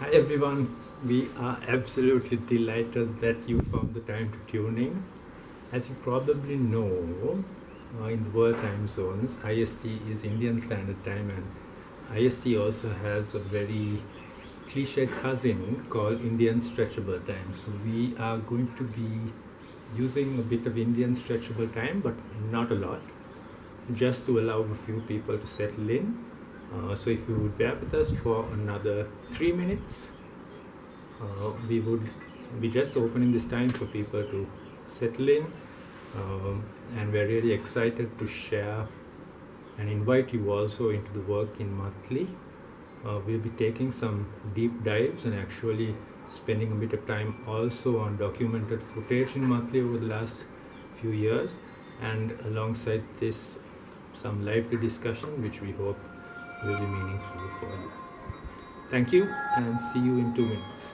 Hi everyone, we are absolutely delighted that you found the time to tune in. As you probably know, in the world time zones, IST is Indian Standard Time, and IST also has a very cliched cousin called Indian Stretchable Time. So we are going to be using a bit of Indian Stretchable Time, but not a lot, just to allow a few people to settle in. So if you would bear with us for another 3 minutes, we would be just opening this time for people to settle in, and we're really excited to share and invite you also into the work in monthly. We'll be taking some deep dives and actually spending a bit of time also on documented footage in monthly over the last few years, and alongside this some lively discussion which we hope will be meaningful for you. Thank you and see you in 2 minutes.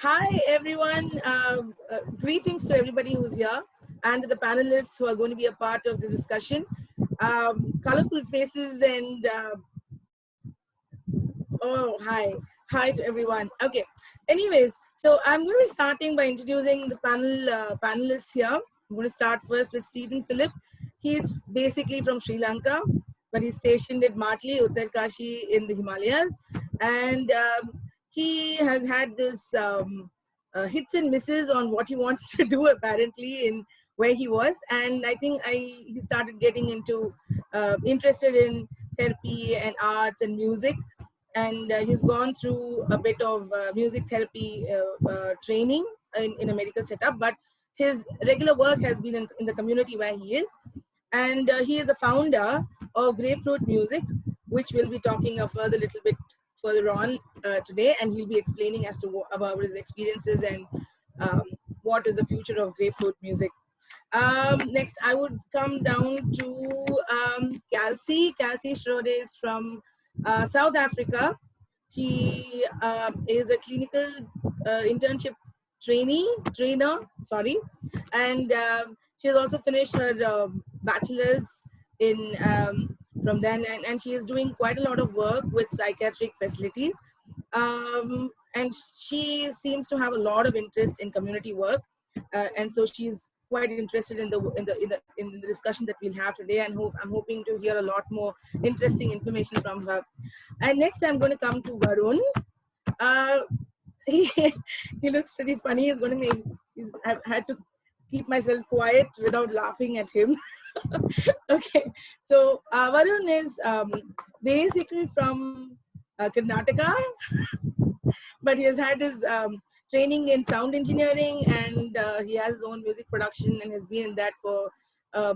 Hi, everyone. Greetings to everybody who's here and the panelists who are going to be a part of the discussion. Colorful faces and oh, hi. Hi to everyone. Okay. Anyways, so I'm going to be starting by introducing the panelists here. I'm going to start first with Stephen Phillip. He's basically from Sri Lanka, but he's stationed at Matli, Uttarkashi in the Himalayas. And he has had this hits and misses on what he wants to do apparently in where he was. And I think he started getting into interested in therapy and arts and music, and he's gone through a bit of music therapy training in a medical setup, but his regular work has been in the community where he is. And he is the founder of Grapefruit Music, which we'll be talking a further little bit further on today, and he'll be explaining as to about his experiences and um, what is the future of grapefruit music. Next, I would come down to Kelsey. Kelsey Schroeder is from South Africa. She is a clinical internship trainer, sorry, and she has also finished her bachelor's in from then, and she is doing quite a lot of work with psychiatric facilities. And she seems to have a lot of interest in community work, and so she's quite interested in the discussion that we'll have today, and I'm hoping to hear a lot more interesting information from her. And next I'm going to come to Varun. Uh, he he looks pretty funny. He's going to make. I've had to keep myself quiet without laughing at him. Okay, so Varun is basically from Karnataka, but he has had his training in sound engineering, and he has his own music production and has been in that for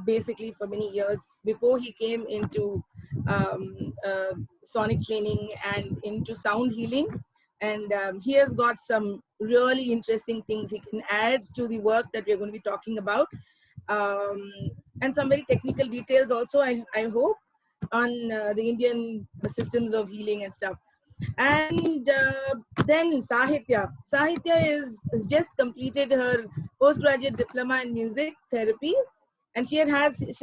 basically for many years before he came into sonic training and into sound healing. And he has got some really interesting things he can add to the work that we're going to be talking about, um, and some very technical details also, I hope, on the Indian systems of healing and stuff. And then Sahitya has just completed her postgraduate diploma in music therapy, and she's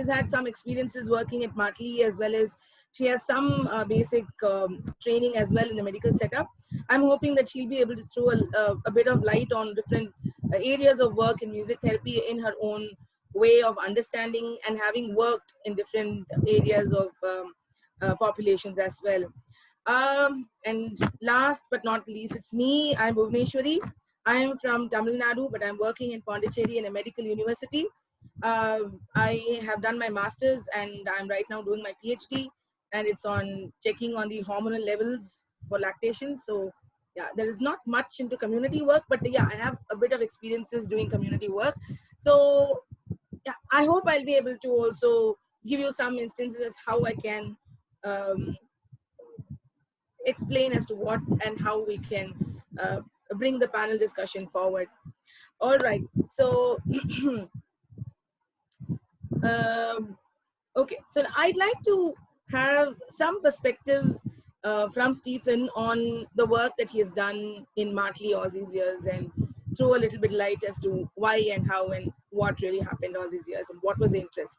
had some experiences working at Matli, as well as she has some basic training as well in the medical setup. I'm hoping that she'll be able to throw a bit of light on different areas of work in music therapy in her own way of understanding and having worked in different areas of populations as well. And last but not least, it's me. I'm Bhuvneshwari. I am from Tamil Nadu, but I'm working in Pondicherry in a medical university. I have done my master's, and I'm right now doing my PhD, and it's on checking on the hormonal levels for lactation. So yeah, there is not much into community work, but yeah, I have a bit of experiences doing community work. So yeah, I hope I'll be able to also give you some instances how I can um, explain as to what and how we can bring the panel discussion forward. All right, so okay, so I'd like to have some perspectives from Stephen on the work that he has done in Martley all these years, and throw a little bit light as to why and how and what really happened all these years and what was the interest.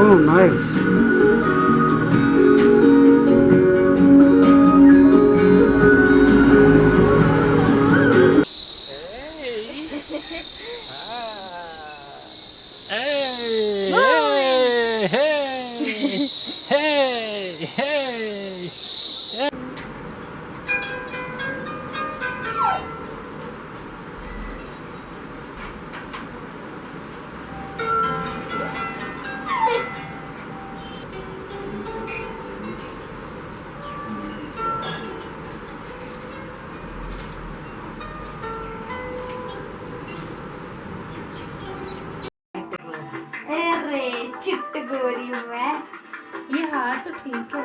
Oh, nice. अरे चिट्ट गोरी मैं ये हाँ तो ठीक है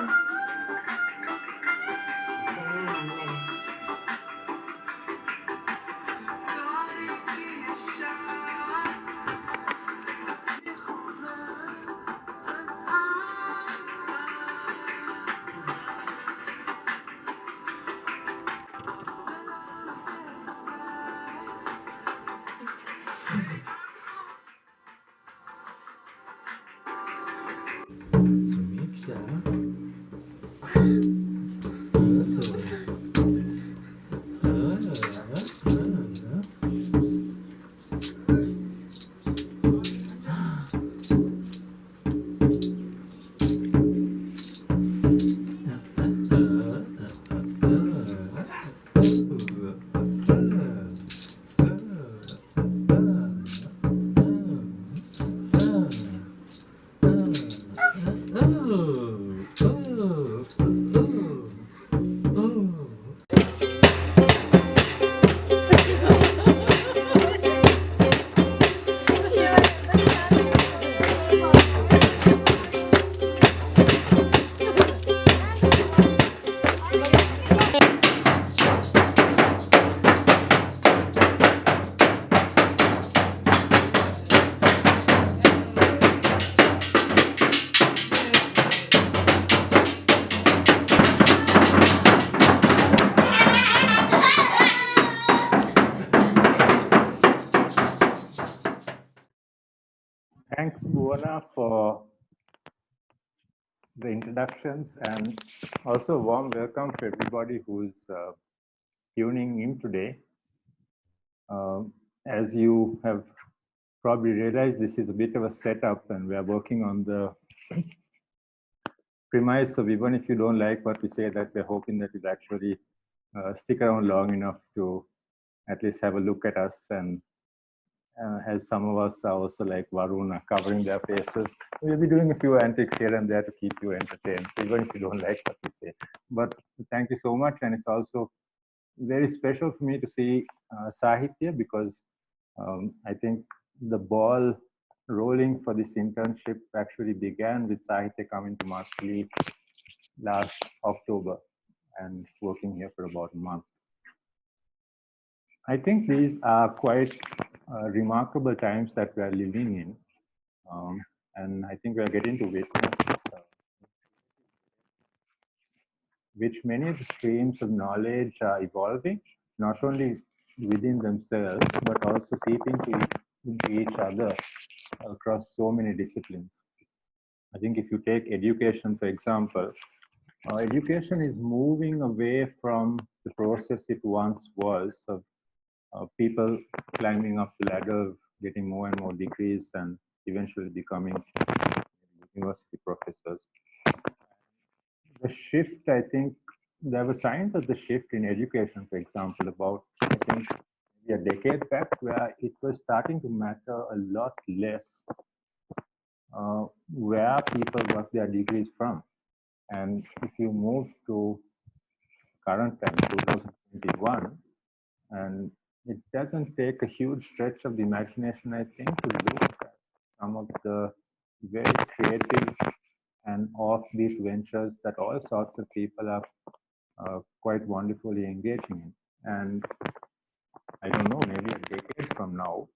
Thanks, Buona, for the introductions, and also a warm welcome to everybody who's tuning in today. As you have probably realized, this is a bit of a setup, and we are working on the premise of even if you don't like what we say, that we're hoping that you'll actually stick around long enough to at least have a look at us. And as some of us are also like Varun are covering their faces, we'll be doing a few antics here and there to keep you entertained. So even if you don't like what we say, but thank you so much. And it's also very special for me to see Sahitya, because I think the ball rolling for this internship actually began with Sahitya coming to Marshall last October and working here for about a month. I think these are quite remarkable times that we are living in. And I think we are getting to witness which many of the streams of knowledge are evolving, not only within themselves, but also seeping into each other across so many disciplines. I think if you take education, for example, education is moving away from the process it once was of people climbing up the ladder, getting more and more degrees, and eventually becoming university professors. The shift, I think, there were signs of the shift in education, for example, about, I think, a decade back, where it was starting to matter a lot less where people got their degrees from. And if you move to current time, 2021, and it doesn't take a huge stretch of the imagination, I think, to look at some of the very creative and offbeat ventures that all sorts of people are quite wonderfully engaging in. And I don't know, maybe a decade from now,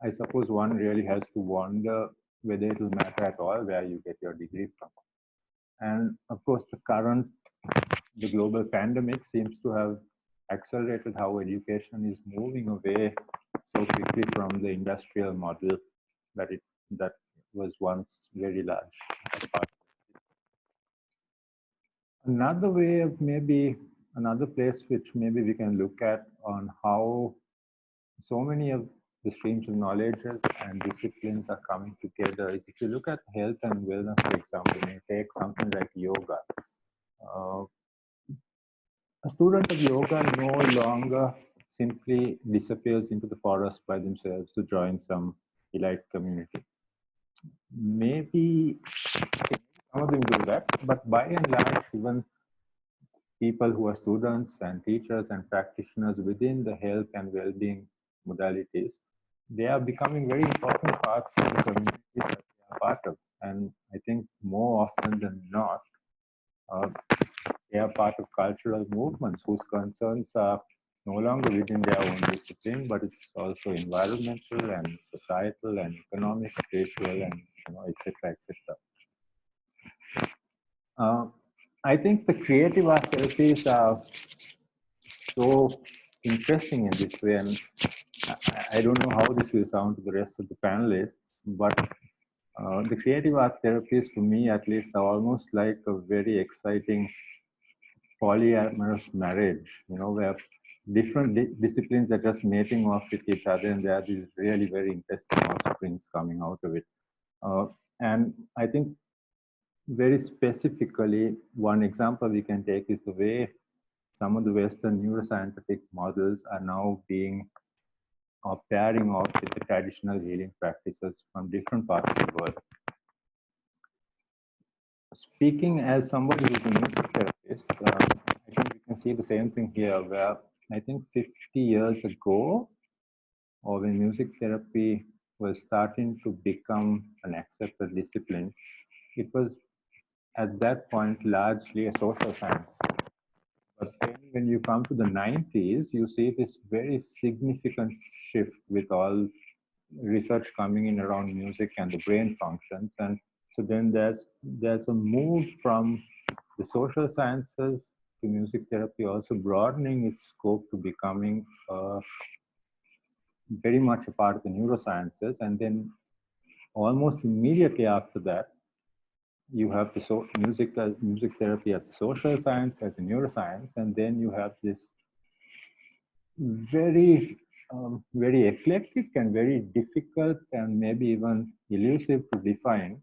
I suppose one really has to wonder whether it will matter at all where you get your degree from. And of course, the global pandemic seems to have accelerated how education is moving away so quickly from the industrial model that was once very large. Another way of another place which maybe we can look at on how so many of the streams of knowledge and disciplines are coming together is if you look at health and wellness, for example, you take something like yoga. A student of yoga no longer simply disappears into the forest by themselves to join some elite community. Maybe some of them do that, but by and large, even people who are students and teachers and practitioners within the health and well-being modalities, they are becoming very important parts of the communities that they are part of. And I think more often than not, they are part of cultural movements whose concerns are no longer within their own discipline, but it's also environmental and societal and economic, spiritual, and etc., etc. I think the creative art therapies are so interesting in this way, and I don't know how this will sound to the rest of the panelists, but the creative art therapies, for me at least, are almost like a very exciting polyamorous marriage, where different disciplines are just mating off with each other, and there are these really very interesting offsprings coming out of it. And I think very specifically, one example we can take is the way some of the Western neuroscientific models are now pairing off with the traditional healing practices from different parts of the world. Speaking as somebody who's a music therapist, I think we can see the same thing here, where I think 50 years ago, or when music therapy was starting to become an accepted discipline, it was at that point largely a social science. But then when you come to the 90s, you see this very significant shift with all research coming in around music and the brain functions. And so then there's a move from the social sciences to music therapy, also broadening its scope to becoming very much a part of the neurosciences. And then almost immediately after that, you have the music therapy as a social science, as a neuroscience, and then you have this very very eclectic and very difficult and maybe even elusive to define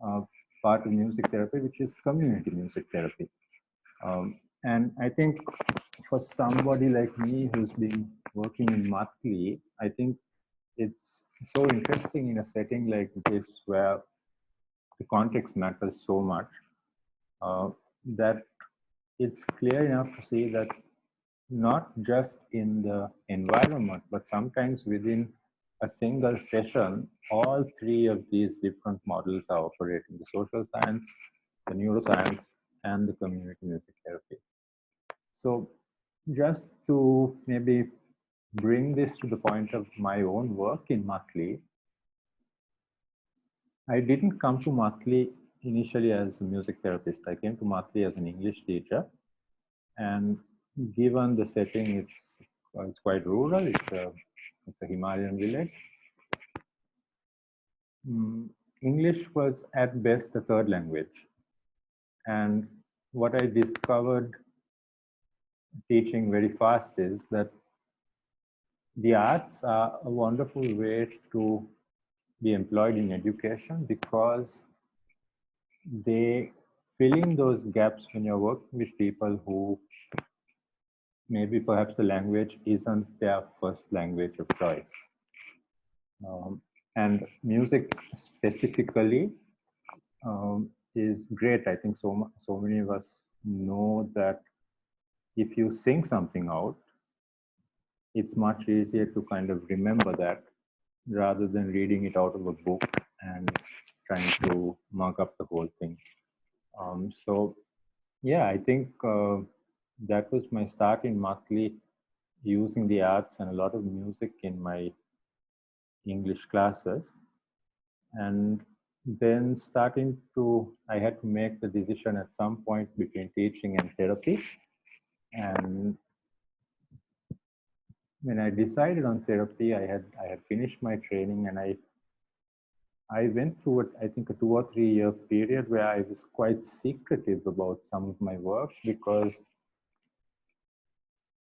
uh, part of music therapy, which is community music therapy. And I think for somebody like me who's been working in monthly, I think it's so interesting in a setting like this where the context matters so much, that it's clear enough to see that not just in the environment, but sometimes within a single session, all three of these different models are operating: the social science, the neuroscience, and the community music therapy. So just to maybe bring this to the point of my own work in Matli, I didn't come to Matli initially as a music therapist. I came to Matli as an English teacher, and given the setting, it's quite rural. It's a Himalayan village. English was at best a third language, and what I discovered teaching very fast is that the arts are a wonderful way to be employed in education because they fill in those gaps when you're working with people who maybe perhaps the language isn't their first language of choice. And music specifically is great. I think so many of us know that if you sing something out, it's much easier to kind of remember that rather than reading it out of a book and trying to mug up the whole thing. So yeah, I think that was my start in Matli, using the arts and a lot of music in my English classes. And then I had to make the decision at some point between teaching and therapy. And when I decided on therapy, I had finished my training, and I went through I think a 2 or 3 year period where I was quite secretive about some of my work, because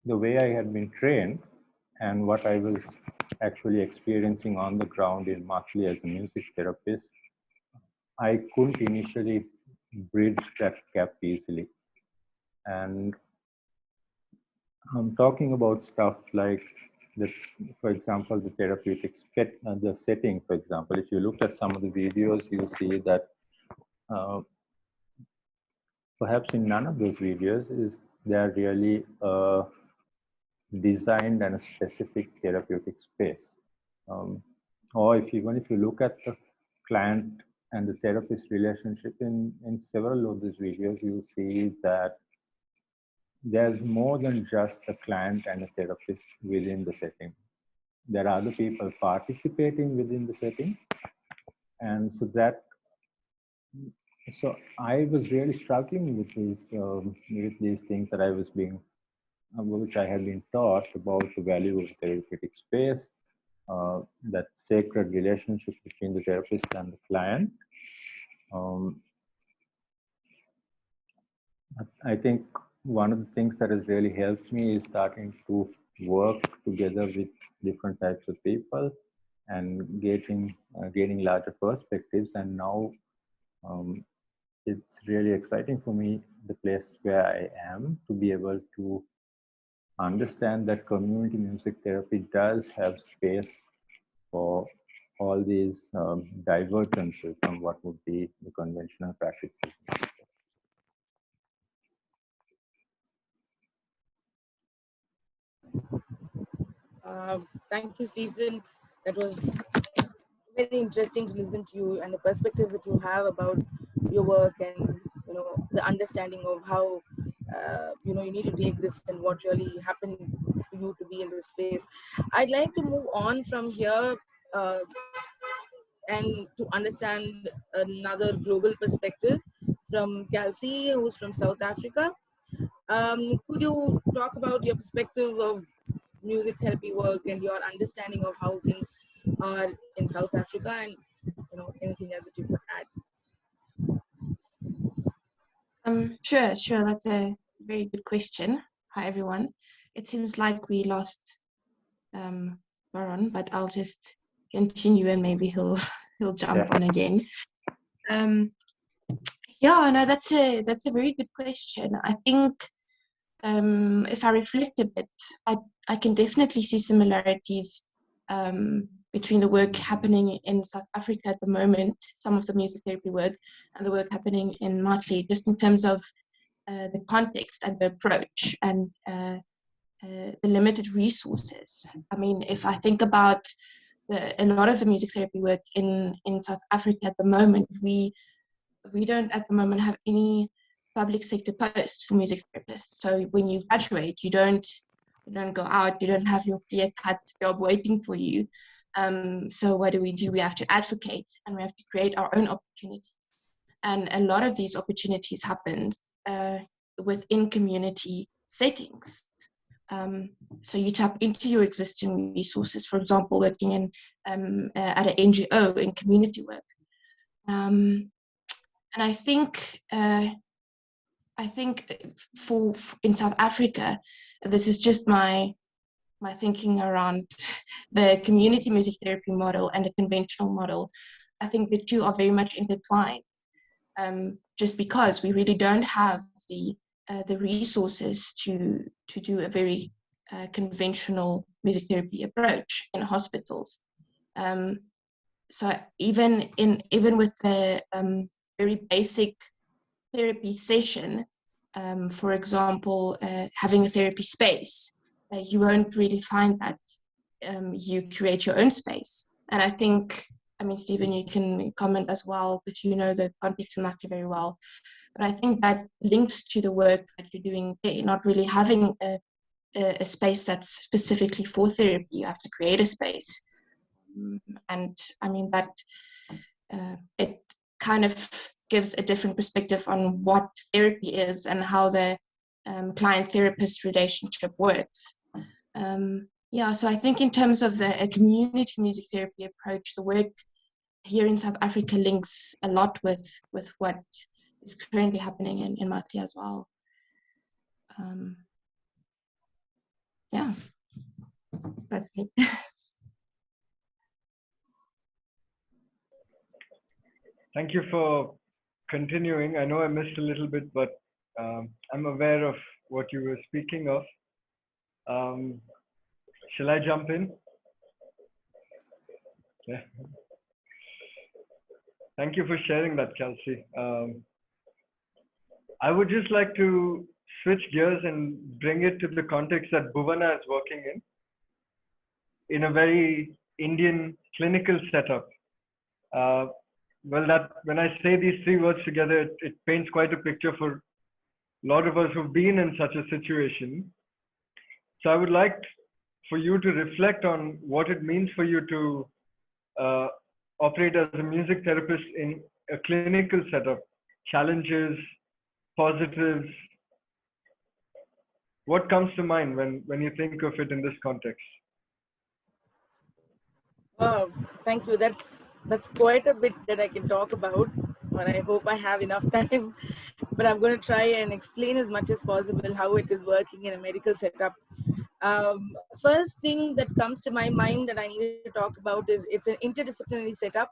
the way I had been trained and what I was actually experiencing on the ground in Matli as a music therapist, I couldn't initially bridge that gap easily. And I'm talking about stuff like this, for example, the therapeutic the setting, for example. If you look at some of the videos, you see that perhaps in none of those videos is there really designed and a specific therapeutic space. Or even if you look at the client and the therapist relationship in several of these videos, you see that there's more than just a client and a therapist within the setting. There are other people participating within the setting. And so I was really struggling with these things that I was which I had been taught about the value of therapeutic space, that sacred relationship between the therapist and the client. I think one of the things that has really helped me is starting to work together with different types of people and gaining larger perspectives. And now it's really exciting for me, the place where I am, to be able to understand that community music therapy does have space for all these divergences from what would be the conventional practices. Thank you, Stephen. That was very interesting to listen to you and the perspectives that you have about your work, and the understanding of how you need to take this and what really happened for you to be in this space. I'd like to move on from here uh, and to understand another global perspective from Kelsey, who's from South Africa. Could you talk about your perspective of music therapy work and your understanding of how things are in South Africa, and anything else that you could add. Sure. That's a very good question. Hi, everyone. It seems like we lost Baron, but I'll just continue and maybe he'll jump on again. Yeah, no, that's a very good question. I think if I reflect a bit, I can definitely see similarities between the work happening in South Africa at the moment, some of the music therapy work, and the work happening in Mali, just in terms of the context and the approach and the limited resources. I mean, if I think about a lot of the music therapy work in South Africa at the moment, we don't at the moment have any public sector posts for music therapists. So when you graduate, you don't go out, you don't have your clear-cut job waiting for you. So what do? We have to advocate and we have to create our own opportunities. And a lot of these opportunities happen within community settings. So you tap into your existing resources, for example, working in at an NGO in community work. And I think for in South Africa, this is just my thinking around the community music therapy model and the conventional model. I think the two are very much intertwined, just because we really don't have the resources to do a very conventional music therapy approach in hospitals. So even with the very basic therapy session, for example, having a therapy space, you won't really find that. You create your own space. And I think, I mean, Stephen, you can comment as well, but you know the context in Maki very well. But I think that links to the work that you're doing there, not really having a space that's specifically for therapy. You have to create a space. And I mean, that it kind of gives a different perspective on what therapy is and how the client-therapist relationship works. Yeah, so I think in terms of a community music therapy approach, the work here in South Africa links a lot with what is currently happening in Mali as well. Yeah, that's me. Thank you for continuing. I know I missed a little bit, but I'm aware of what you were speaking of. Shall I jump in? Yeah. Thank you for sharing that, Kelsey. I would just like to switch gears and bring it to the context that Bhuvana is working in a very Indian clinical setup. Well, that when I say these three words together, it paints quite a picture for a lot of us who've been in such a situation. So I would like for you to reflect on what it means for you to operate as a music therapist in a clinical setup, challenges, positives. What comes to mind when you think of it in this context? Thank you. That's quite a bit that I can talk about, but I hope I have enough time. But I'm going to try and explain as much as possible how it is working in a medical setup. First thing that comes to my mind that I need to talk about is it's an interdisciplinary setup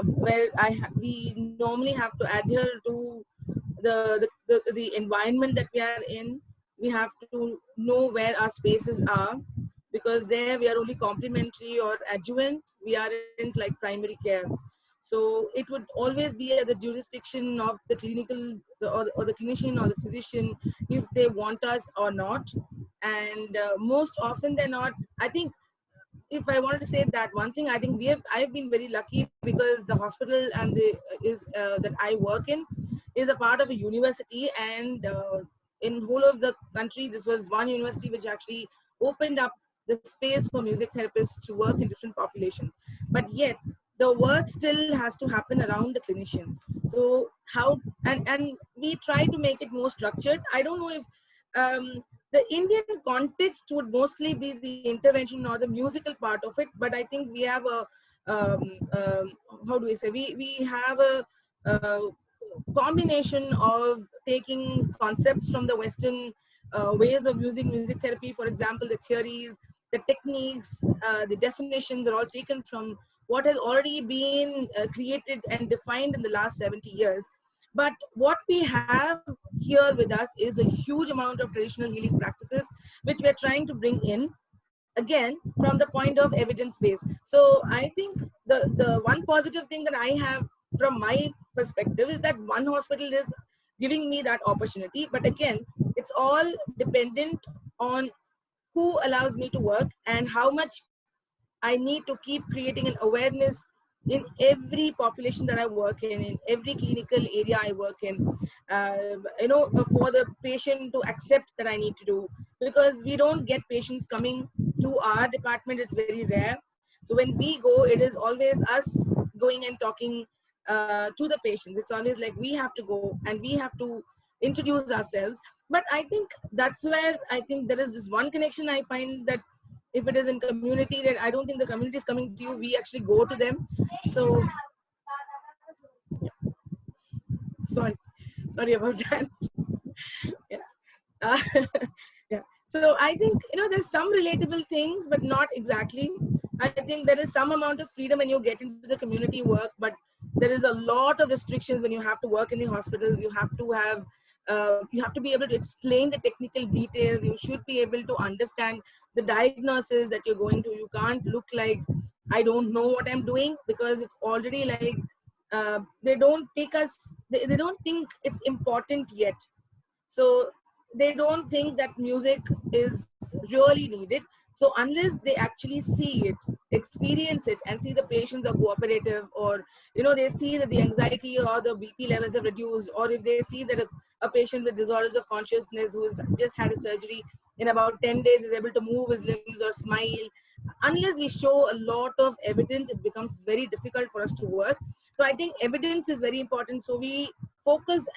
where we normally have to adhere to the environment that we are in. We have to know where our spaces are, because there we are only complementary or adjuvant. We aren't like primary care. So it would always be at the jurisdiction of the clinical or the clinician or the physician if they want us or not. And most often they're not. I think if I wanted to say that one thing, I think I've been very lucky because the hospital and that I work in is a part of a university, and in whole of the country, this was one university which actually opened up the space for music therapists to work in different populations. But yet the work still has to happen around the clinicians. So how and we try to make it more structured. I don't know if the Indian context would mostly be the intervention or the musical part of it, but I think we have um, um, how do we say, we have a, uh combination of taking concepts from the Western ways of using music therapy. For example, the theories, the techniques, the definitions are all taken from what has already been created and defined in the last 70 years. But what we have here with us is a huge amount of traditional healing practices, which we are trying to bring in again from the point of evidence base. So I think the one positive thing that I have from my perspective is that one hospital is giving me that opportunity. But again, it's all dependent on who allows me to work and how much I need to keep creating an awareness in every population that I work in every clinical area I work in, for the patient to accept that I need to do, because we don't get patients coming to our department. It's very rare. So when we go, it is always us going and talking to the patients. It's always like we have to go and we have to introduce ourselves. But I think that's where I think there is this one connection I find, that if it is in community, then I don't think the community is coming to you, we actually go to them. So sorry about that. Yeah. uh, yeah. So I think, there's some relatable things, but not exactly. I think there is some amount of freedom when you get into the community work, but there is a lot of restrictions when you have to work in the hospitals. You have to be able to explain the technical details. You should be able to understand the diagnosis that you're going to. You can't look like I don't know what I'm doing, because it's already like they don't take us. They don't think it's important yet. So they don't think that music is really needed. So unless they actually see it, experience it, and see the patients are cooperative, or they see that the anxiety or the BP levels have reduced, or if they see that a patient with disorders of consciousness who has just had a surgery, in about 10 days is able to move his limbs or smile, unless we show a lot of evidence, it becomes very difficult for us to work. So I think evidence is very important. So we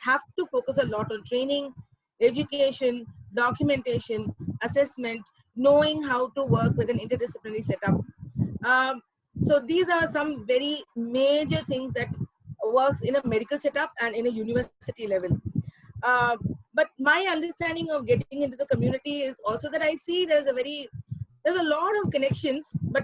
have to focus a lot on training, education, documentation, assessment, knowing how to work with an interdisciplinary setup. So these are some very major things that works in a medical setup and in a university level. Uh, but my understanding of getting into the community is also that I see there's a lot of connections, but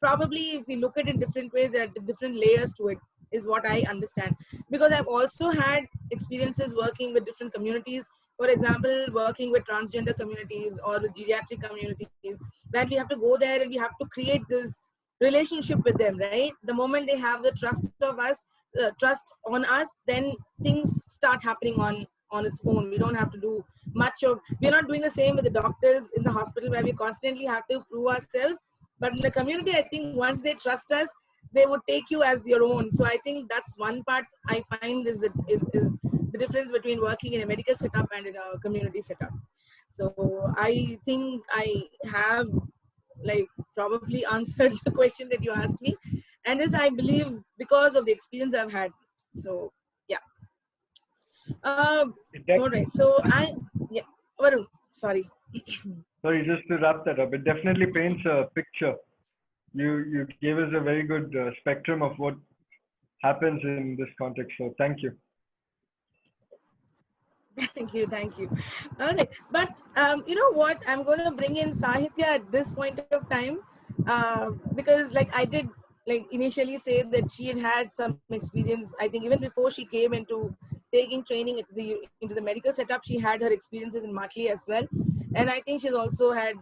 probably if we look at it in different ways, there are different layers to it, is what I understand. Because I've also had experiences working with different communities. For example, working with transgender communities or with geriatric communities, where we have to go there and we have to create this relationship with them, right? The moment they have the trust of us, trust on us, then things start happening on its own. We don't have to do much of, we're not doing the same with the doctors in the hospital, where we constantly have to prove ourselves. But in the community, I think once they trust us, they would take you as your own. So I think that's one part I find is the difference between working in a medical setup and in a community setup. So I think I have like probably answered the question that you asked me, and this I believe because of the experience I've had. So yeah. All right. So yeah, Varun, sorry. Sorry, just to wrap that up, it definitely paints a picture. You gave us a very good spectrum of what happens in this context. So thank you. Thank you. All right, but you know what? I'm going to bring in Sahitya at this point of time, because like I did like initially say that she had had some experience. I think even before she came into taking training into the medical setup, she had her experiences in Matli as well, and I think she's also had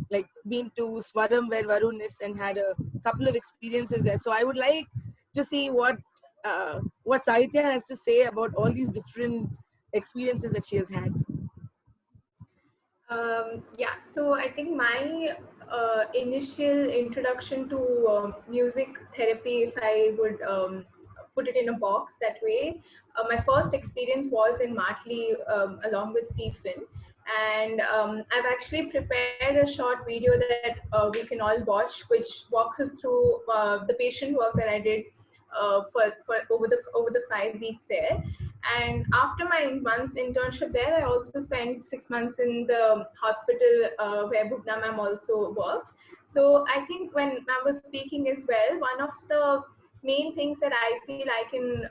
like been to Swaram where Varun is and had a couple of experiences there. So I would like to see what Sahitya has to say about all these different experiences that she has had. Yeah, so I think my initial introduction to music therapy, if I would put it in a box that way, my first experience was in Matli along with Stephen. And I've actually prepared a short video that we can all watch, which walks us through the patient work that I did for over the 5 weeks there. And after my month's internship there, I also spent 6 months in the hospital where Bhuvna ma'am also works. So I think when ma'am was speaking as well, one of the main things that I feel I can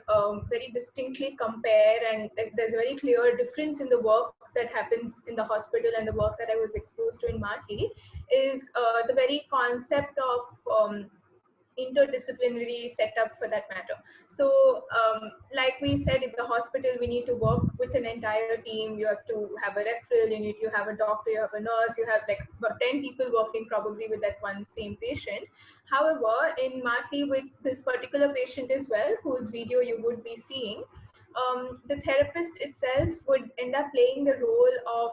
very distinctly compare, and there's a very clear difference in the work that happens in the hospital and the work that I was exposed to in Martley, is the very concept of interdisciplinary setup for that matter. So like we said, in the hospital we need to work with an entire team. You have to have a referral, you need to have a doctor, you have a nurse, you have like about 10 people working probably with that one same patient. However, in Martley, with this particular patient as well, whose video you would be seeing, the therapist itself would end up playing the role of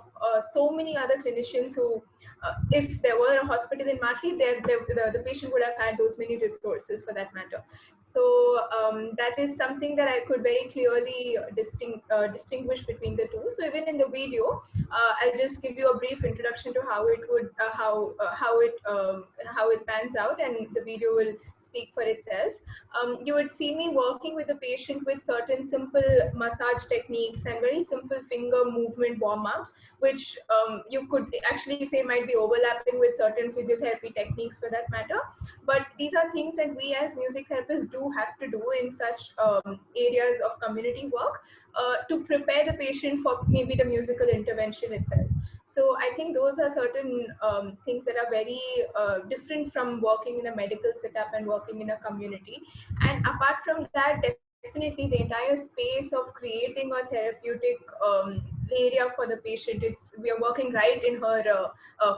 so many other clinicians who, if there were a hospital in Martley, the patient would have had those many resources for that matter. So that is something that I could very clearly distinguish between the two. So even in the video, I'll just give you a brief introduction to how it would, how it pans out, and the video will speak for itself. You would see me working with the patient with certain simple massage techniques and very simple finger movement warm-ups, which you could actually say might be overlapping with certain physiotherapy techniques for that matter. But these are things that we as music therapists do have to do in such areas of community work to prepare the patient for maybe the musical intervention itself. So I think those are certain things that are very different from working in a medical setup and working in a community. And apart from that, definitely the entire space of creating a therapeutic area for the patient, we are working right in her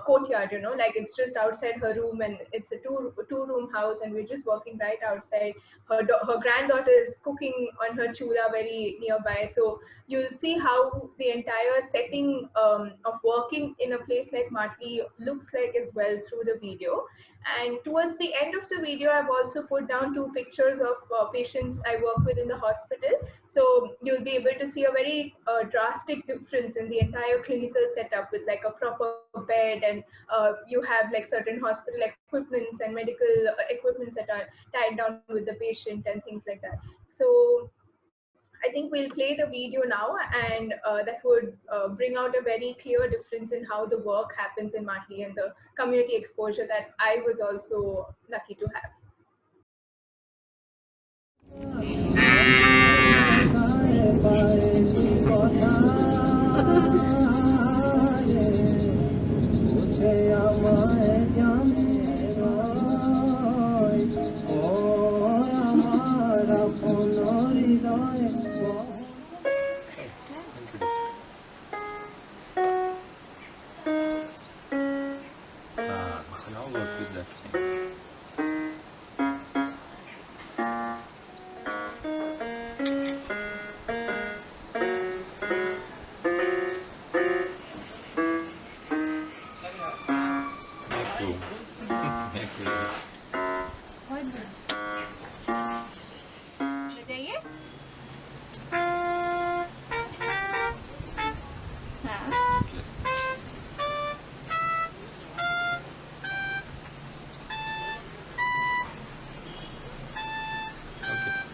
courtyard, you know, like it's just outside her room, and it's a two room house, and we're just working right outside. Her granddaughter is cooking on her chula very nearby. So you'll see how the entire setting of working in a place like Martley looks like as well through the video. And towards the end of the video, I've also put down 2 pictures of patients I work with in the hospital. So you'll be able to see a very drastic difference in the entire clinical setup, with like a proper bed, and you have like certain hospital equipments and medical equipments that are tied down with the patient and things like that. So I think we'll play the video now, and that would bring out a very clear difference in how the work happens in Martley and the community exposure that I was also lucky to have. Now work with that thing. बताइए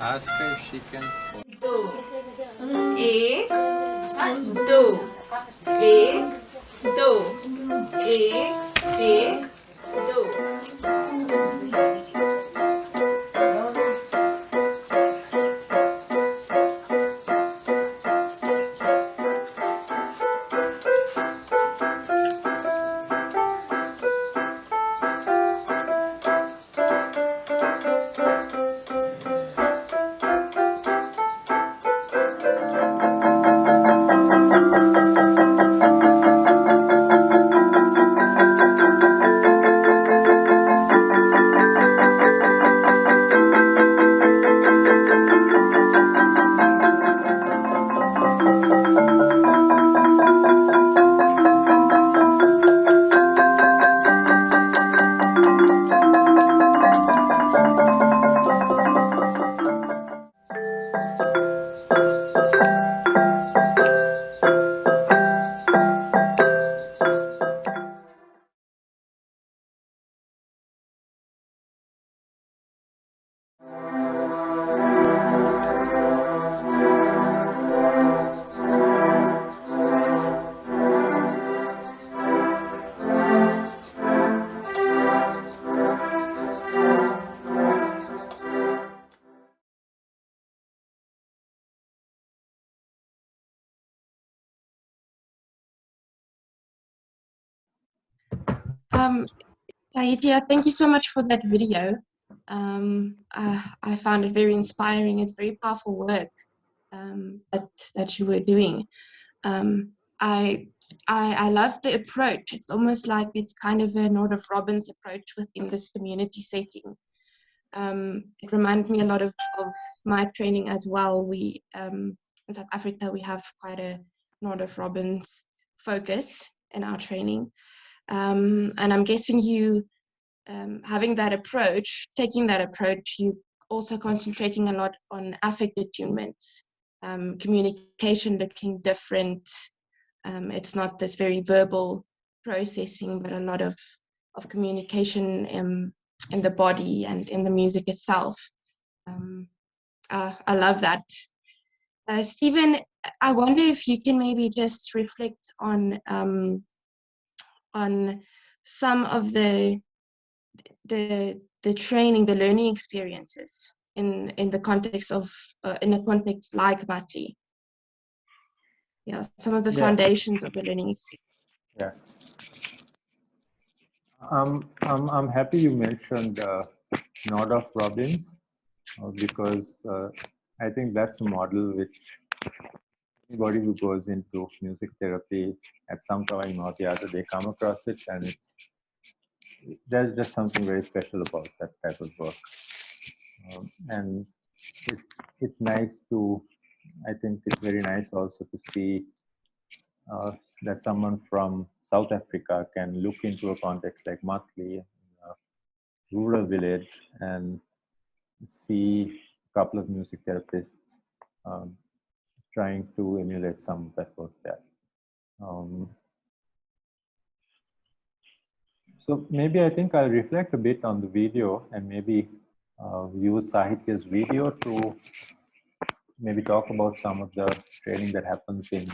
Ask her if she can. दो एक दो एक दो एक दो Tahiti, thank you so much for that video. I found it very inspiring. It's very powerful work that you were doing. I love the approach. It's almost like it's kind of a Northrop Robbins approach within this community setting. It reminded me a lot of my training as well. We in South Africa, we have quite a Northrop Robbins focus in our training. And I'm guessing you having that approach, taking that approach, you also concentrating a lot on affect attunements, communication looking different. It's not this very verbal processing, but a lot of communication in the body and in the music itself. I love that. Stephen, I wonder if you can maybe just reflect on some of the training, the learning experiences in the context of in a context like Matli. Yeah, some of the foundations of the learning experience. Yeah. I'm happy you mentioned Northrop Robbins because I think that's a model which anybody who goes into music therapy at some point or the other, they come across it, and there's just something very special about that type of work. And it's nice to, I think it's very nice also to see that someone from South Africa can look into a context like Matli, a rural village, and see a couple of music therapists trying to emulate some of that work there. So maybe I think I'll reflect a bit on the video and maybe use Sahitya's video to maybe talk about some of the training that happens in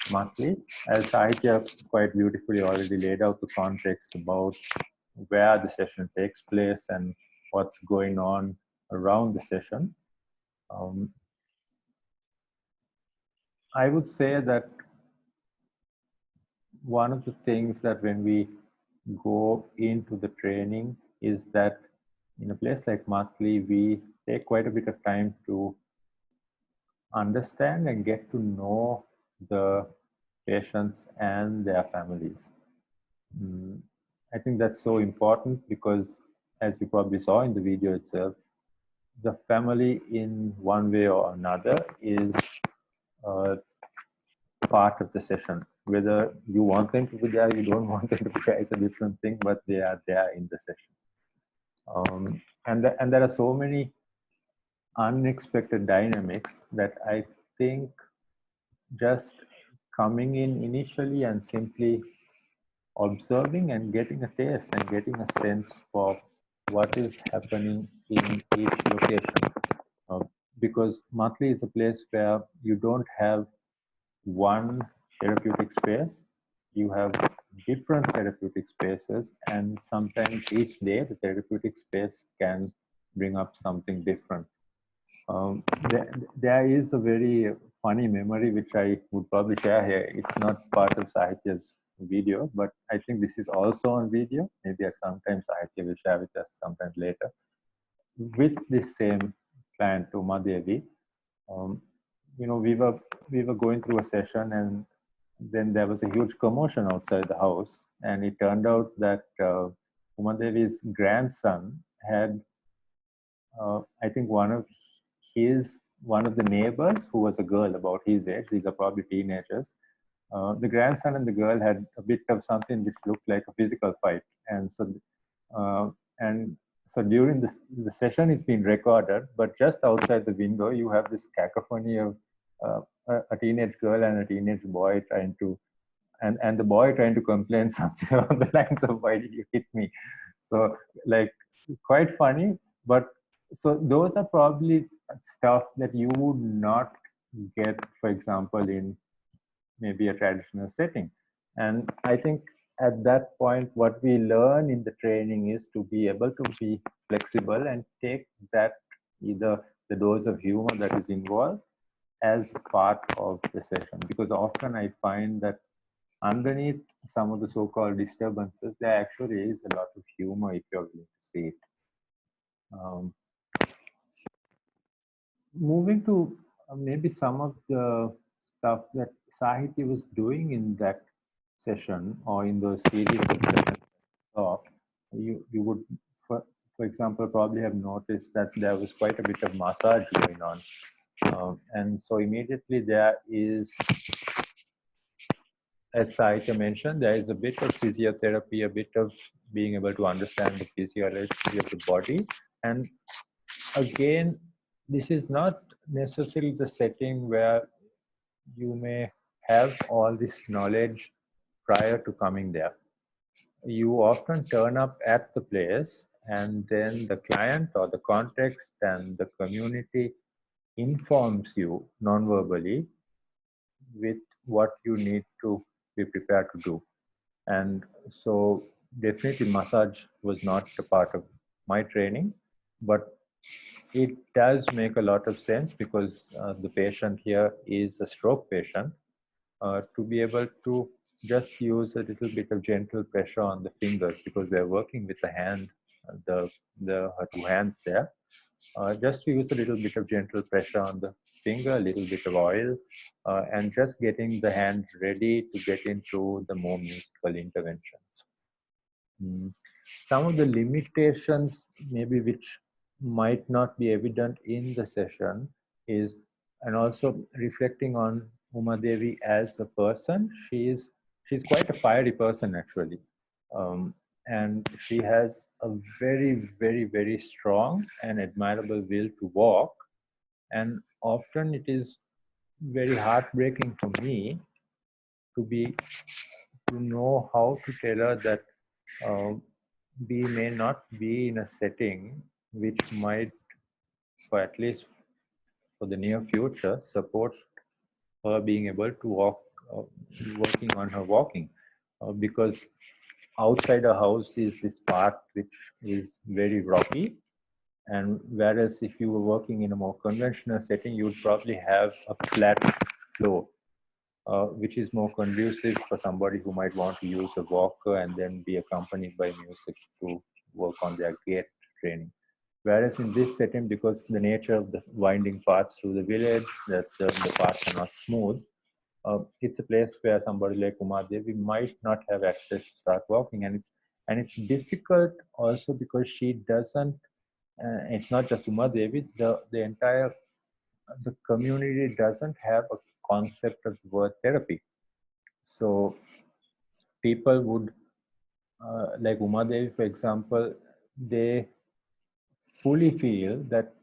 Matli. As Sahitya quite beautifully already laid out the context about where the session takes place and what's going on around the session. I would say that one of the things that when we go into the training is that in a place like Matli, we take quite a bit of time to understand and get to know the patients and their families. I think that's so important because, as you probably saw in the video itself, the family in one way or another is part of the session. Whether you want them to be there, you don't want them to be there is a different thing, but they are there in the session. And there are so many unexpected dynamics that I think just coming in initially and simply observing and getting a taste and getting a sense for what is happening in each location. Because Matli is a place where you don't have one therapeutic space, you have different therapeutic spaces, and sometimes each day the therapeutic space can bring up something different. There is a very funny memory which I would probably share here. It's not part of Sahitya's video, but I think this is also on video. Maybe sometimes Sahitya will share with us sometime later. With this same client, Uma Devi, we were going through a session, and then there was a huge commotion outside the house, and it turned out that Uma Devi's grandson had, I think, one of the neighbors who was a girl about his age. These are probably teenagers. The grandson and the girl had a bit of something which looked like a physical fight, and so during the session is being recorded, but just outside the window you have this cacophony of a teenage girl and a teenage boy trying to, and the boy trying to complain something along the lines of, "Why did you hit me?" So like quite funny, but so those are probably stuff that you would not get, for example, in maybe a traditional setting. And I think at that point, what we learn in the training is to be able to be flexible and take that, either the dose of humor that is involved, as part of the session. Because often I find that underneath some of the so-called disturbances, there actually is a lot of humor if you're willing to see it. Moving to maybe some of the stuff that Sahiti was doing in that session or in the series of sessions, you would, for example, probably have noticed that there was quite a bit of massage going on. And so immediately there is, as Sahita mentioned, there is a bit of physiotherapy, a bit of being able to understand the physiology of the body. And again, this is not necessarily the setting where you may have all this knowledge prior to coming there. You often turn up at the place, and then the client or the context and the community informs you non-verbally with what you need to be prepared to do. And so definitely massage was not a part of my training, but it does make a lot of sense because the patient here is a stroke patient. To be able to just use a little bit of gentle pressure on the fingers, because we're working with the hand, her two hands there. Just to use a little bit of gentle pressure on the finger, a little bit of oil, and just getting the hand ready to get into the more musical interventions. Some of the limitations, maybe which might not be evident in the session, is, and also reflecting on Uma Devi as a person, she's quite a fiery person actually. And she has a very, very, very strong and admirable will to walk. And often it is very heartbreaking for me to know how to tell her that we may not be in a setting which might, for at least for the near future, support her being able to walk, working on her walking, because outside her house is this path which is very rocky, and whereas if you were working in a more conventional setting, you would probably have a flat floor, which is more conducive for somebody who might want to use a walker and then be accompanied by music to work on their gait training. Whereas in this setting, because the nature of the winding paths through the village, that the paths are not smooth, it's a place where somebody like Uma Devi might not have access to start walking, and it's difficult also because she doesn't. It's not just Uma Devi. The entire the community doesn't have a concept of the word therapy. So people would, like Uma Devi, for example, they fully feel that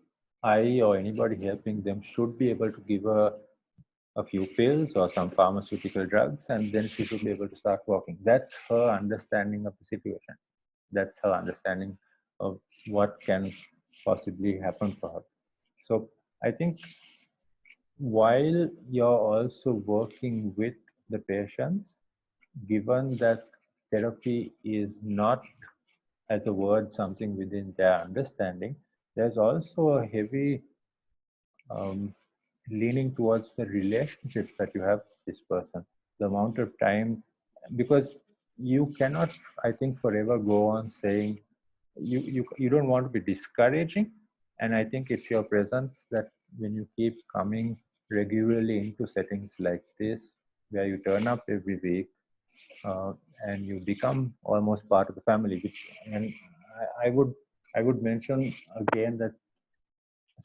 I or anybody helping them should be able to give her a few pills or some pharmaceutical drugs, and then she should be able to start walking. That's her understanding of the situation. That's her understanding of what can possibly happen for her. So I think while you're also working with the patients, given that therapy is not, as a word, something within their understanding, there's also a heavy leaning towards the relationship that you have with this person, the amount of time, because you cannot, I think, forever go on saying, you don't want to be discouraging. And I think it's your presence that when you keep coming regularly into settings like this, where you turn up every week, and you become almost part of the family, which, and I would mention again that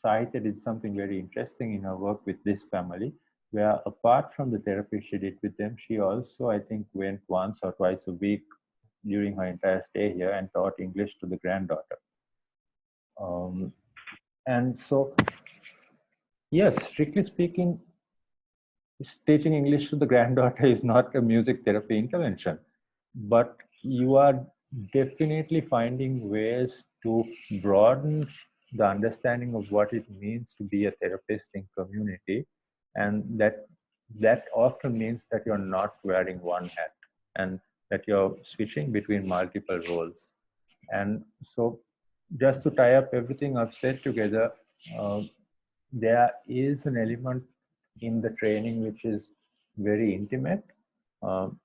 Sahitya did something very interesting in her work with this family, where apart from the therapy she did with them, she also, I think, went once or twice a week during her entire stay here and taught English to the granddaughter. And so, yes, strictly speaking, teaching English to the granddaughter is not a music therapy intervention, but you are definitely finding ways to broaden the understanding of what it means to be a therapist in community, and that often means that you're not wearing one hat and that you're switching between multiple roles. And so just to tie up everything I've said together, there is an element in the training which is very intimate,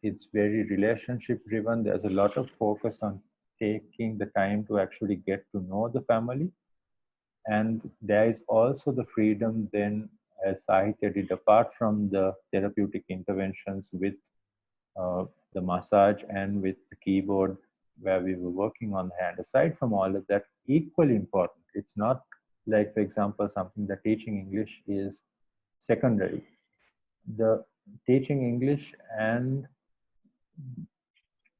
It's very relationship driven. There's a lot of focus on taking the time to actually get to know the family. And there is also the freedom then, as Sahitya did, apart from the therapeutic interventions with the massage and with the keyboard where we were working on the hand. Aside from all of that, equally important, it's not like, for example, something that teaching English is secondary. The teaching English and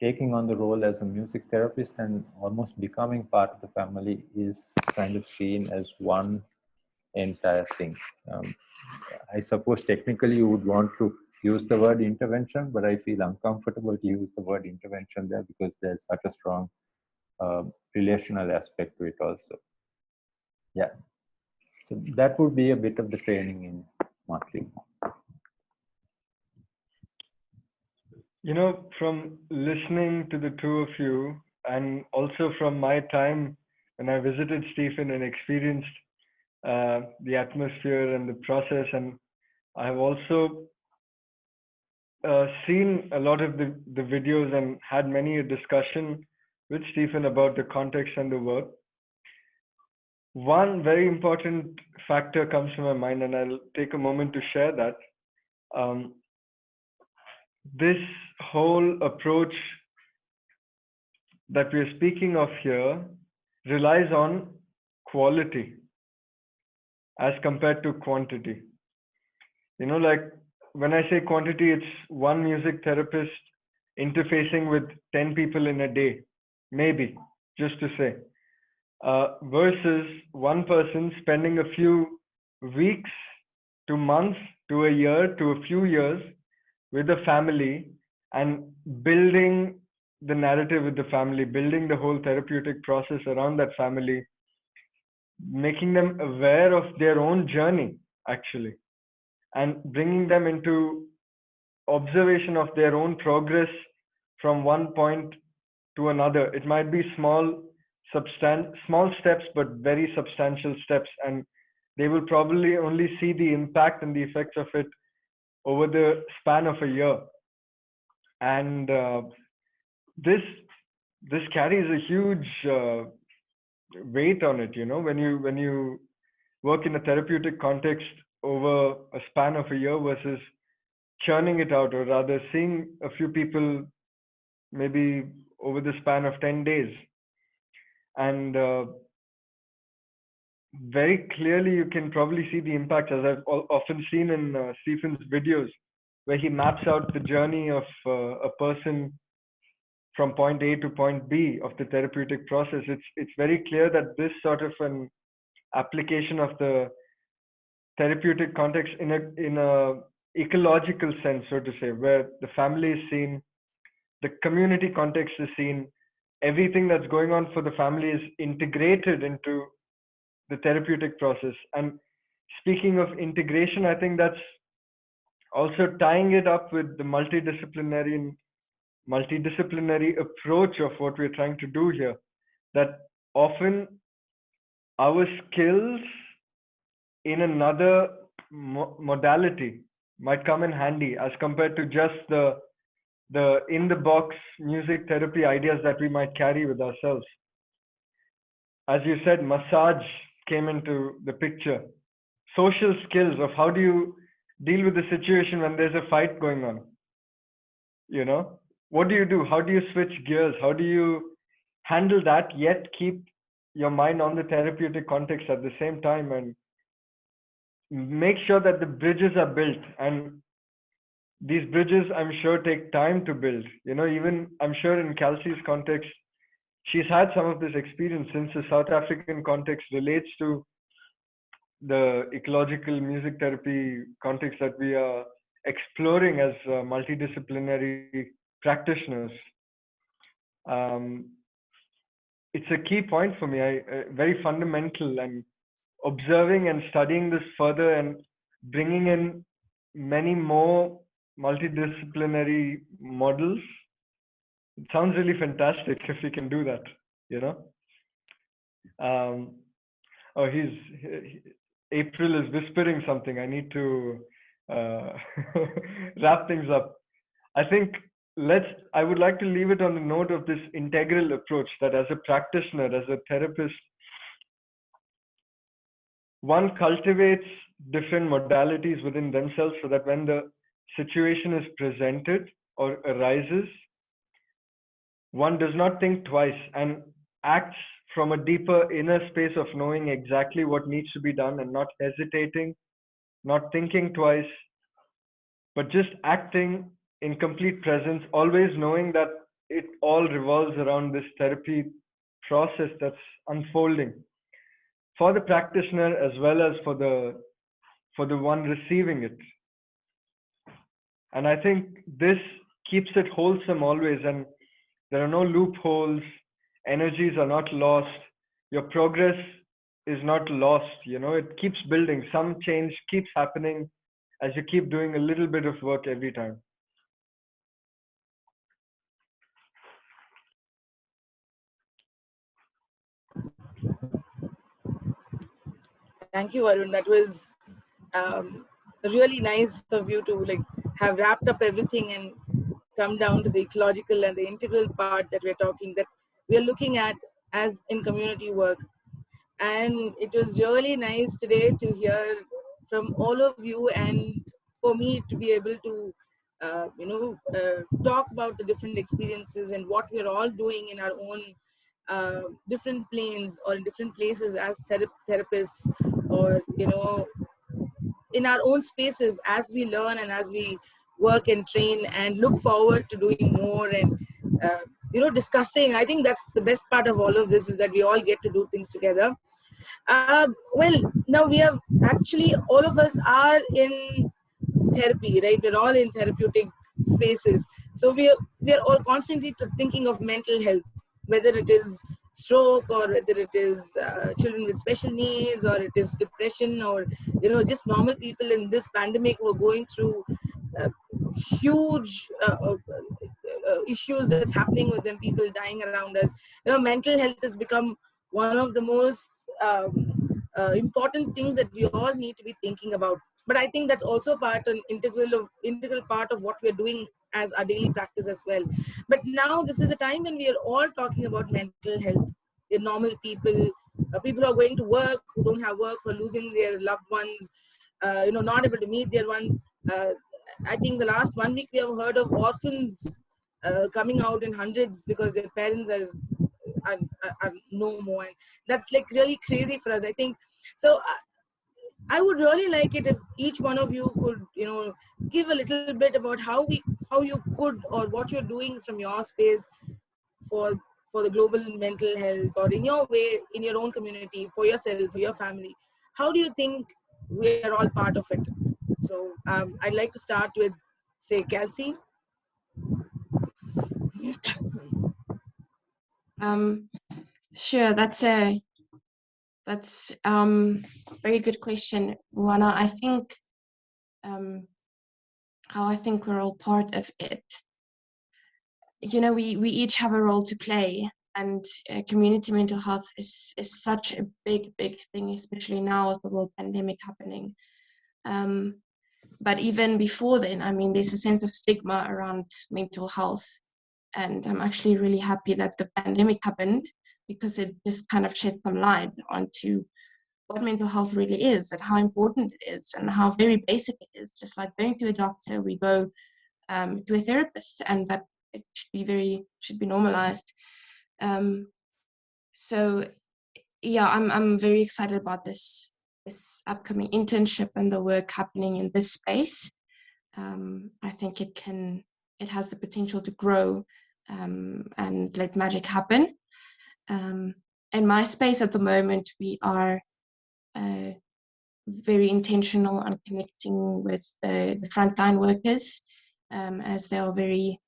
taking on the role as a music therapist and almost becoming part of the family is kind of seen as one entire thing. I suppose technically you would want to use the word intervention, but I feel uncomfortable to use the word intervention there because there's such a strong relational aspect to it also. Yeah. So that would be a bit of the training in marketing. You know, from listening to the two of you, and also from my time when I visited Stephen and experienced the atmosphere and the process, and I've also seen a lot of the videos and had many a discussion with Stephen about the context and the work. One very important factor comes to my mind, and I'll take a moment to share that. This whole approach that we're speaking of here relies on quality as compared to quantity. You know, like when I say quantity, it's one music therapist interfacing with 10 people in a day, maybe, just to say, versus one person spending a few weeks to months to a year to a few years with a family and building the narrative with the family, building the whole therapeutic process around that family, making them aware of their own journey, actually, and bringing them into observation of their own progress from one point to another. It might be small steps, but very substantial steps, and they will probably only see the impact and the effects of it over the span of a year. And this carries a huge weight on it. You know, when you work in a therapeutic context over a span of a year versus churning it out, or rather seeing a few people maybe over the span of 10 days. And very clearly you can probably see the impact, as I've often seen in Stephen's videos, where he maps out the journey of a person from point A to point B of the therapeutic process. It's very clear that this sort of an application of the therapeutic context in a ecological sense, so to say, where the family is seen, the community context is seen, everything that's going on for the family is integrated into the therapeutic process. And speaking of integration, I think that's also tying it up with the multidisciplinary approach of what we're trying to do here, that often our skills in another modality might come in handy as compared to just the in the box music therapy ideas that we might carry with ourselves. As you said, massage came into the picture. Social skills of how do you deal with the situation when there's a fight going on? You know, what do you do? How do you switch gears? How do you handle that yet keep your mind on the therapeutic context at the same time, and make sure that the bridges are built? And these bridges, I'm sure, take time to build. You know, even I'm sure in Kelsey's context, she's had some of this experience, since the South African context relates to the ecological music therapy context that we are exploring as multidisciplinary practitioners. It's a key point for me, very fundamental, and observing and studying this further and bringing in many more multidisciplinary models. It sounds really fantastic if we can do that, you know. Oh, April is whispering something. I need to wrap things up. I think I would like to leave it on the note of this integral approach that as a practitioner, as a therapist, one cultivates different modalities within themselves so that when the situation is presented or arises, one does not think twice and acts from a deeper inner space of knowing exactly what needs to be done and not hesitating, not thinking twice, but just acting in complete presence, always knowing that it all revolves around this therapy process that's unfolding for the practitioner as well as for the one receiving it. And I think this keeps it wholesome always, and there are no loopholes, energies are not lost, your progress is not lost, it keeps building. Some change keeps happening as you keep doing a little bit of work every time. Thank you, Varun. That was really nice of you to have wrapped up everything and come down to the ecological and the integral part that we're talking, that we're looking at as in community work. And it was really nice today to hear from all of you, and for me to be able to talk about the different experiences and what we're all doing in our own different planes or in different places as therapists, or in our own spaces as we learn and as we work and train and look forward to doing more and discussing. I think that's the best part of all of this, is that we all get to do things together. Well, now we have actually, all of us are in therapy, right? We're all in therapeutic spaces. So we are all constantly thinking of mental health, whether it is stroke or whether it is children with special needs, or it is depression, or just normal people in this pandemic who are going through huge issues that's happening with them, people dying around us. Mental health has become one of the most important things that we all need to be thinking about. But I think that's also an integral part of what we're doing as our daily practice as well. But now this is a time when we are all talking about mental health. Normal people, people who are going to work, who don't have work, who are losing their loved ones, not able to meet their ones. I think the last 1 week we have heard of orphans coming out in hundreds because their parents are no more, and that's really crazy for us, I think. So I would really like it if each one of you could give a little bit about how you could, or what you're doing from your space for the global mental health, or in your way, in your own community, for yourself, for your family. How do you think we are all part of it? So I'd like to start with, say, Kelsey. Sure, that's a very good question, Wana. I think how I think we're all part of it. We each have a role to play, and community mental health is such a big thing, especially now with the world pandemic happening. But even before then, I mean, there's a sense of stigma around mental health, and I'm actually really happy that the pandemic happened, because it just kind of shed some light onto what mental health really is, and how important it is, and how very basic it is. Just like going to a doctor, we go to a therapist, and that it should be normalized. So yeah, I'm very excited about this upcoming internship and the work happening in this space. I think it has the potential to grow and let magic happen. In my space at the moment, we are very intentional on connecting with the frontline workers, as they are very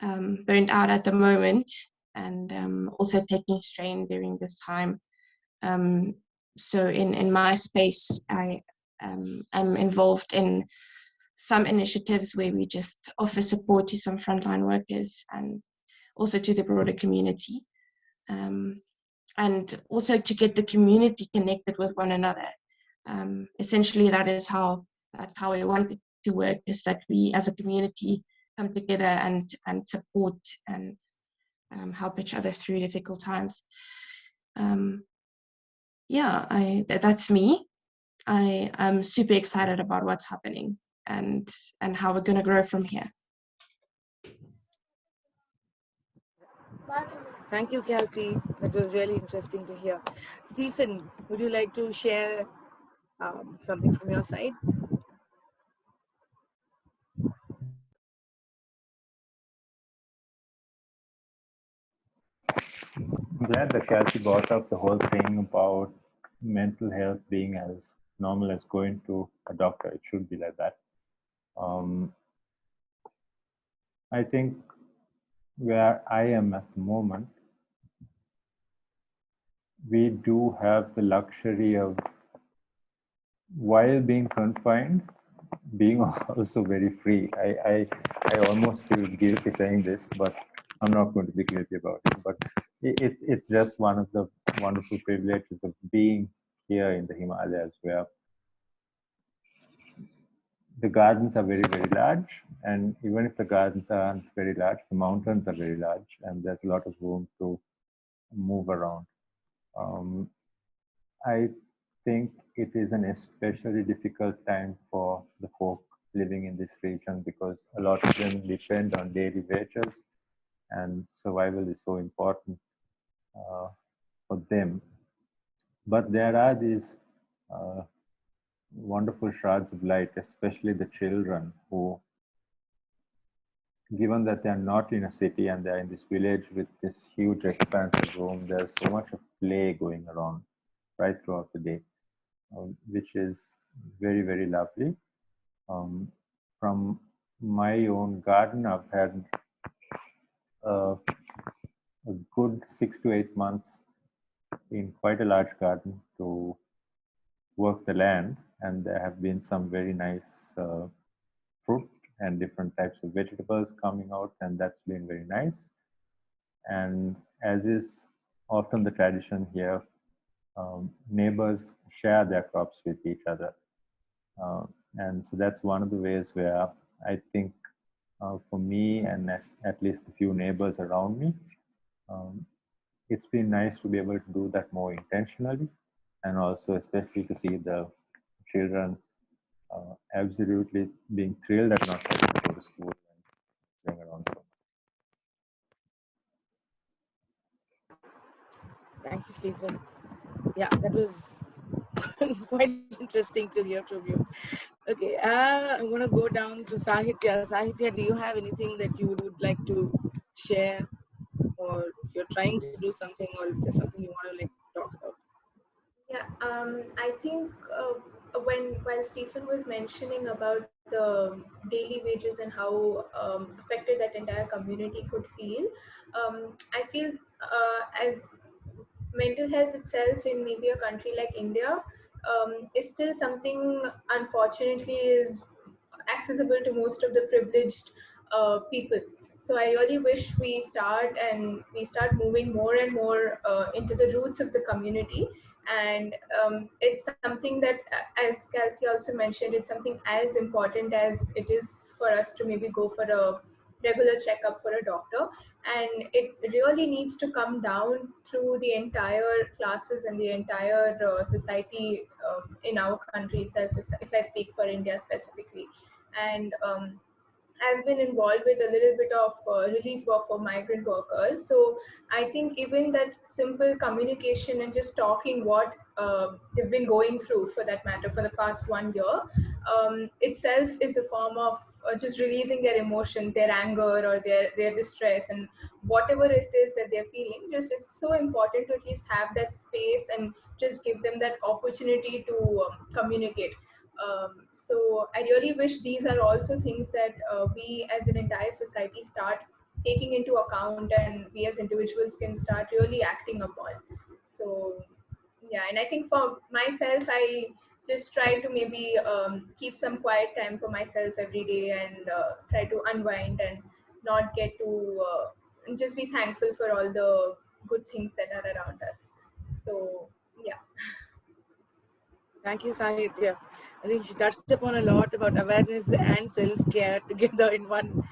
burnt out at the moment, and also taking strain during this time. So in my space, I am involved in some initiatives where we just offer support to some frontline workers and also to the broader community. And also to get the community connected with one another. Essentially, that's how we want it to work, is that we as a community come together and support and help each other through difficult times. Yeah, that's me. I am super excited about what's happening and how we're going to grow from here. Thank you, Kelsey. That was really interesting to hear. Stephen, would you like to share something from your side? I'm glad that Kelsey brought up the whole thing about mental health being as normal as going to a doctor. It should be like that. I think where I am at the moment, we do have the luxury of, while being confined, being also very free. I almost feel guilty saying this, but I'm not going to be guilty about it. But it's just one of the wonderful privileges of being here in the Himalayas, where the gardens are very, very large. And even if the gardens aren't very large, the mountains are very large, and there's a lot of room to move around. I think it is an especially difficult time for the folk living in this region because a lot of them depend on daily wages, and survival is so important for them. But there are these wonderful shards of light, especially the children who, given that they are not in a city and they are in this village with this huge expansive room, there's so much of play going around right throughout the day, which is very, very lovely. From my own garden, I've had a good 6 to 8 months in quite a large garden to work the land, and there have been some very nice fruit and different types of vegetables coming out, and that's been very nice. And as is often the tradition here, neighbors share their crops with each other. And so that's one of the ways where I think for me and at least a few neighbors around me, it's been nice to be able to do that more intentionally, and also especially to see the children absolutely being thrilled at not having to go to school and playing around so much. Thank you, Stephen. Yeah, that was quite interesting to hear from you. Okay, I'm going to go down to Sahitya. Sahitya, do you have anything that you would like to share, or if you're trying to do something, or if there's something you want to like talk about? Yeah, I think while Stephen was mentioning about the daily wages and how affected that entire community could feel, I feel as mental health itself in maybe a country like India is still something, unfortunately, is accessible to most of the privileged people. So I really wish we start moving more and more into the roots of the community. And it's something that, as Kelsey also mentioned, it's something as important as it is for us to maybe go for a regular checkup for a doctor. And it really needs to come down through the entire classes and the entire society in our country itself, if I speak for India specifically. And I've been involved with a little bit of relief work for migrant workers. So I think even that simple communication and just talking what they've been going through, for that matter, for the past 1 year, itself is a form of just releasing their emotions, their anger, or their distress, and whatever it is that they're feeling. Just it's so important to at least have that space and just give them that opportunity to communicate. So I really wish these are also things that we as an entire society start taking into account, and we as individuals can start really acting upon. So yeah, and I think for myself, I just try to maybe keep some quiet time for myself every day, and try to unwind and not get to and just be thankful for all the good things that are around us. So yeah. Thank you, Sahitya. I think she touched upon a lot about awareness and self-care together in one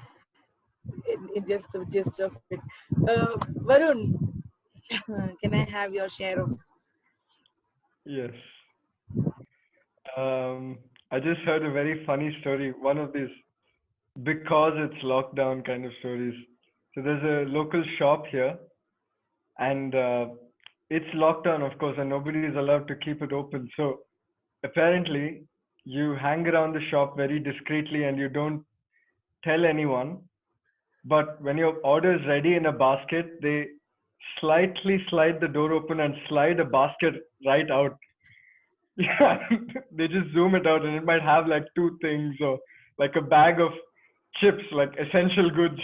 in just the gist of it. Varun, can I have your share of? Yes. I just heard a very funny story. One of these because it's lockdown kind of stories. So there's a local shop here, and it's lockdown, of course, and nobody is allowed to keep it open. So apparently, you hang around the shop very discreetly and you don't tell anyone. But when your order is ready in a basket, they slightly slide the door open and slide a basket right out. Yeah, they just zoom it out and it might have like two things or like a bag of chips, like essential goods,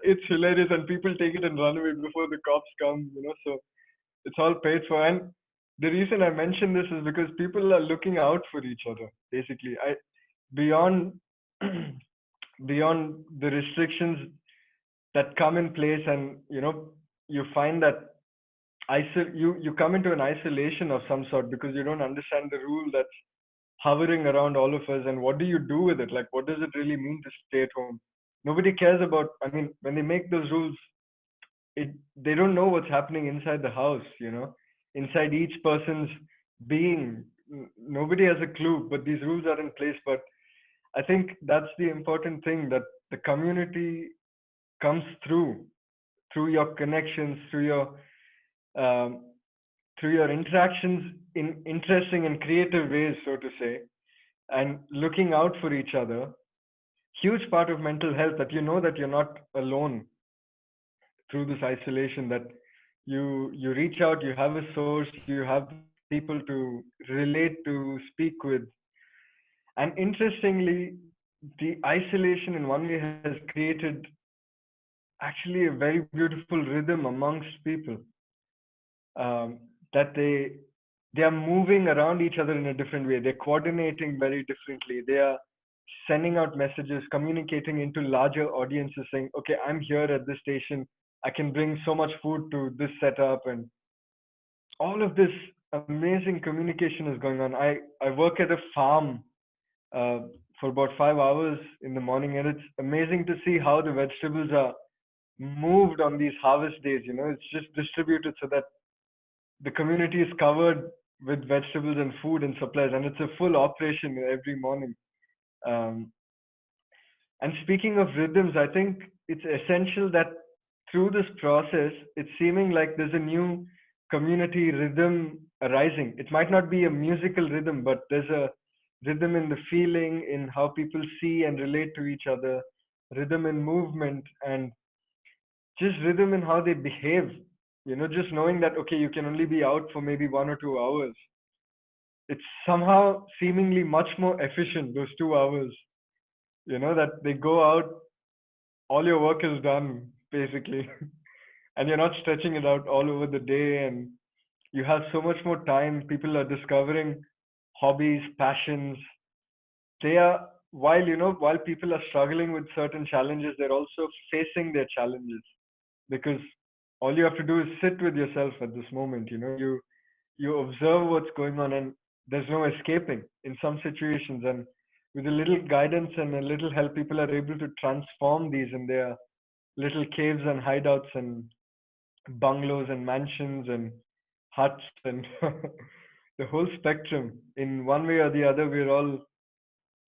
it's hilarious and people take it and run away before the cops come. So it's all paid for. And the reason I mention this is because people are looking out for each other, basically. Beyond beyond the restrictions that come in place, and you find that you come into an isolation of some sort because you don't understand the rule that's hovering around all of us, and what do you do with it? Like, what does it really mean to stay at home? Nobody cares about. I mean, when they make those rules, they don't know what's happening inside the house, inside each person's being. Nobody has a clue, but these rules are in place. But I think that's the important thing, that the community comes through your connections, um, through your interactions in interesting and creative ways, so to say, and looking out for each other. Huge part of mental health, that you know that you're not alone through this isolation, that you reach out, you have a source, you have people to relate to, speak with. And interestingly, the isolation in one way has created actually a very beautiful rhythm amongst people, that they are moving around each other in a different way. They're coordinating very differently. They are sending out messages, communicating into larger audiences, saying, "Okay, I'm here at this station. I can bring so much food to this setup," and all of this amazing communication is going on. I work at a farm uh, for about 5 hours in the morning, and it's amazing to see how the vegetables are moved on these harvest days. It's just distributed so that the community is covered with vegetables and food and supplies, and it's a full operation every morning. Um, and speaking of rhythms, I think it's essential that through this process, it's seeming like there's a new community rhythm arising. It might not be a musical rhythm, but there's a rhythm in the feeling, in how people see and relate to each other, rhythm in movement, and just rhythm in how they behave. Just knowing that, okay, you can only be out for maybe 1 or 2 hours. It's somehow seemingly much more efficient, those 2 hours, that they go out, all your work is done, basically. And you're not stretching it out all over the day, and you have so much more time. People are discovering hobbies, passions. They are, while people are struggling with certain challenges, they're also facing their challenges, because all you have to do is sit with yourself at this moment. You observe what's going on, and there's no escaping in some situations. And with a little guidance and a little help, people are able to transform these in their little caves and hideouts and bungalows and mansions and huts and the whole spectrum. In one way or the other, we're all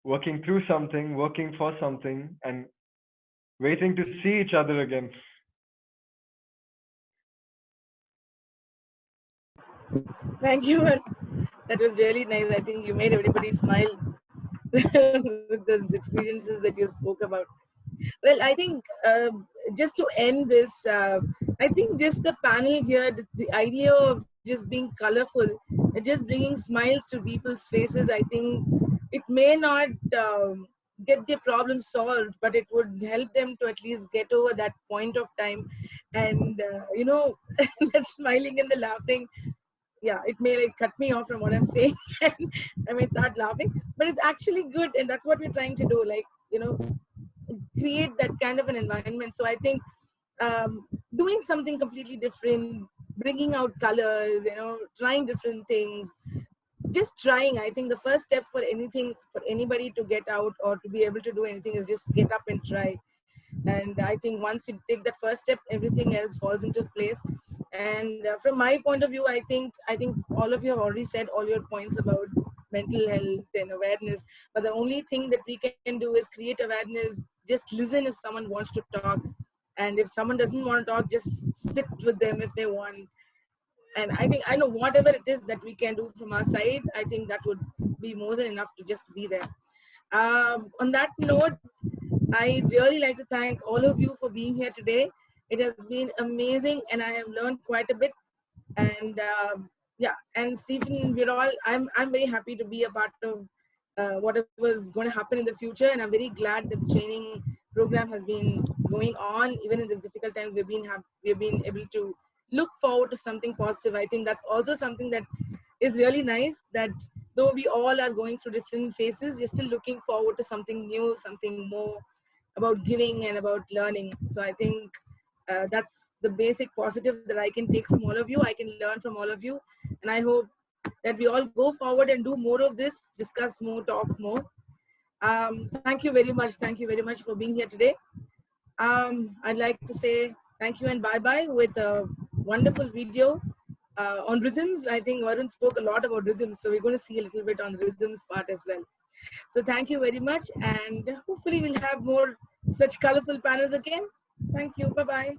working through something, working for something, and waiting to see each other again. Thank you. That was really nice. I think you made everybody smile with those experiences that you spoke about. Well, I think just to end this, I think just the panel here, the idea of just being colorful, just bringing smiles to people's faces, I think it may not get their problem solved, but it would help them to at least get over that point of time. And, that smiling and the laughing, yeah, it may like cut me off from what I'm saying. And I may start laughing, but it's actually good. And that's what we're trying to do. Like, create that kind of an environment. So I think doing something completely different, bringing out colors, trying different things, just trying. I think the first step for anything, for anybody to get out or to be able to do anything, is just get up and try. And I think once you take that first step, everything else falls into place. And from my point of view, I think all of you have already said all your points about mental health and awareness. But the only thing that we can do is create awareness. Just listen if someone wants to talk, and if someone doesn't want to talk, just sit with them if they want. And I know whatever it is that we can do from our side, I think that would be more than enough to just be there. On that note, I really like to thank all of you for being here today. It has been amazing, and I have learned quite a bit. And yeah, and Stephen, I'm very happy to be a part of whatever's going to happen in the future, and I'm very glad that the training program has been going on even in these difficult times. We've been able to look forward to something positive. I think that's also something that is really nice, that though we all are going through different phases, we're still looking forward to something new, something more about giving and about learning. So I think that's the basic positive that I can take from all of you. I can learn from all of you. And I hope that we all go forward and do more of this, discuss more, talk more. Thank you very much. Thank you very much for being here today. I'd like to say thank you and bye-bye with a wonderful video on rhythms. I think Varun spoke a lot about rhythms, so we're going to see a little bit on the rhythms part as well. So thank you very much, and hopefully we'll have more such colorful panels again. Thank you. Bye-bye.